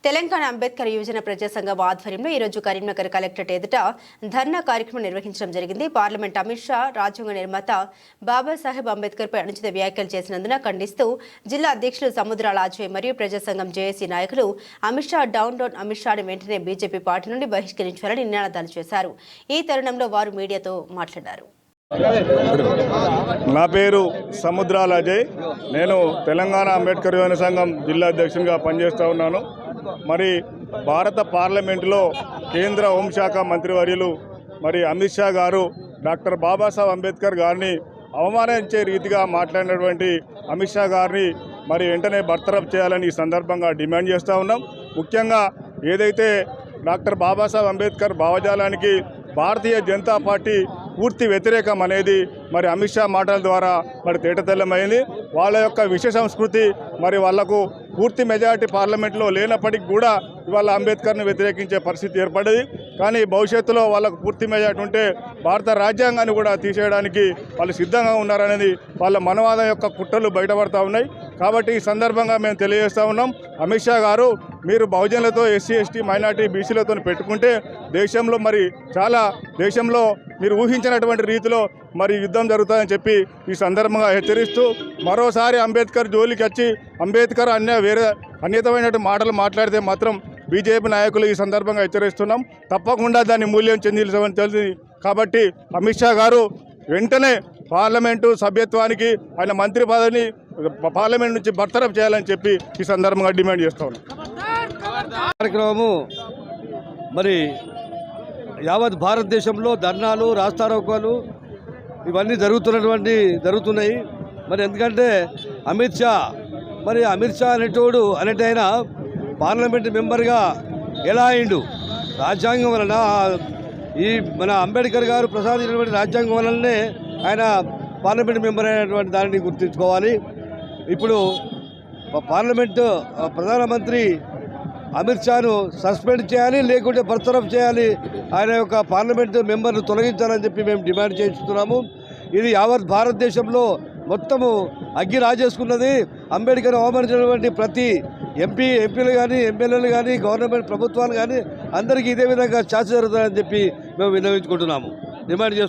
తెలంగాణ అంబేద్కర్ యువజన ప్రజా సంఘం ఆధ్వర్యంలో ఈరోజు కరీంనగర్ కలెక్టరేట్ ఎదుట ధర్నా కార్యక్రమం నిర్వహించడం జరిగింది. పార్లమెంట్ అమిత్ షా రాజ్యాంగ నిర్మాత బాబాసాహెబ్ అంబేద్కర్ పై అనుచిత వ్యాఖ్యలు చేసినందున ఖండిస్తూ జిల్లా అధ్యక్షులు సముద్రాల అజయ్ మరియు ప్రజా సంఘం జేఏసీ నాయకులు అమిత్ షా డౌన్ అమిత్ షాని వెంటనే బీజేపీ పార్టీ నుండి బహిష్కరించాలని నినాదాలు చేశారు. ఈ తరుణంలో వారు మీడియాతో మాట్లాడారు. నా పేరు సముద్రాల అజయ్. నేను తెలంగాణ అంబేద్కర్ యువజన సంఘం జిల్లా అధ్యక్షునిగా పనిచేస్తూ ఉన్నాను. మరి భారత పార్లమెంటులో కేంద్ర హోంశాఖ మంత్రివర్యులు అమిత్ షా గారు డాక్టర్ బాబాసాహెబ్ అంబేద్కర్ గారిని అవమానించే రీతిగా మాట్లాడినటువంటి అమిత్ షా గారిని వెంటనే బర్తరఫ్ చేయాలని ఈ సందర్భంగా డిమాండ్ చేస్తూ ఉన్నాం. ముఖ్యంగా ఏదైతే డాక్టర్ బాబాసాహెబ్ అంబేద్కర్ భావజాలానికి భారతీయ జనతా పార్టీ పూర్తి వ్యతిరేకం అనేది అమిత్ షా మాటల ద్వారా తేటతెల్లమైంది. వాళ్ళ యొక్క విషయ సంస్కృతి వాళ్లకు పూర్తి మెజారిటీ పార్లమెంట్లో లేనప్పటికీ కూడా ఇవాళ అంబేద్కర్ని వ్యతిరేకించే పరిస్థితి ఏర్పడ్డది. కానీ భవిష్యత్తులో వాళ్ళకు పూర్తి మెజారిటీ ఉంటే భారత రాజ్యాంగాన్ని కూడా తీసేయడానికి వాళ్ళు సిద్ధంగా ఉన్నారనేది వాళ్ళ మనవాదం యొక్క కుట్రలు బయటపడతా ఉన్నాయి. కాబట్టి ఈ సందర్భంగా మేము తెలియజేస్తూ ఉన్నాం, అమిత్ షా గారు మీరు బహుజనులతో ఎస్సీ ఎస్టీ మైనార్టీ బీసీలతో పెట్టుకుంటే దేశంలో దేశంలో మీరు ఊహించినటువంటి రీతిలో యుద్ధం జరుగుతుందని చెప్పి ఈ సందర్భంగా హెచ్చరిస్తూ మరోసారి అంబేద్కర్ జోలికి వచ్చి అంబేద్కర్ అన్యతమైనటువంటి మాటలు మాట్లాడితే మాత్రం బీజేపీ నాయకులు ఈ సందర్భంగా హెచ్చరిస్తున్నాం, తప్పకుండా దాన్ని మూల్యం చెందించవలసింది. కాబట్టి అమిత్ షా గారు వెంటనే పార్లమెంటు సభ్యత్వానికి ఆయన మంత్రి పదవిని పార్లమెంట్ నుంచి బర్తరఫ్ చేయాలని చెప్పి ఈ సందర్భంగా డిమాండ్ చేస్తూ ఉన్నాం. కార్యక్రమము యావత్ భారతదేశంలో ధర్నాలు, రాస్తారోకోలు ఇవన్నీ జరుగుతున్నాయి. ఎందుకంటే అమిత్ షా అనేటైనా పార్లమెంట్ మెంబర్గా ఎలా అయిండు? రాజ్యాంగం వలన మన అంబేద్కర్ గారు ప్రసాదించినటువంటి రాజ్యాంగం వలనే ఆయన పార్లమెంట్ మెంబర్ అయినటువంటి దానిని గుర్తుంచుకోవాలి. ఇప్పుడు పార్లమెంటు ప్రధానమంత్రి అమిత్ షాను సస్పెండ్ చేయాలి, లేకుంటే బర్తరఫ్ చేయాలి, ఆయన యొక్క పార్లమెంటు మెంబర్ను తొలగించాలని చెప్పి మేము డిమాండ్ చేస్తున్నాము. ఇది యావత్ భారతదేశంలో మొత్తము అగ్గి రాజేసుకున్నది. అంబేద్కర్ అవమానించినటువంటి ప్రతి ఎంపీలు కానీ ఎమ్మెల్యేలు కానీ గవర్నమెంట్ ప్రభుత్వాలు కానీ అందరికీ ఇదే విధంగా శాస్త్ర జరుగుతుందని చెప్పి మేము విన్నవించుకుంటున్నాము, డిమాండ్ చేస్తున్నాము.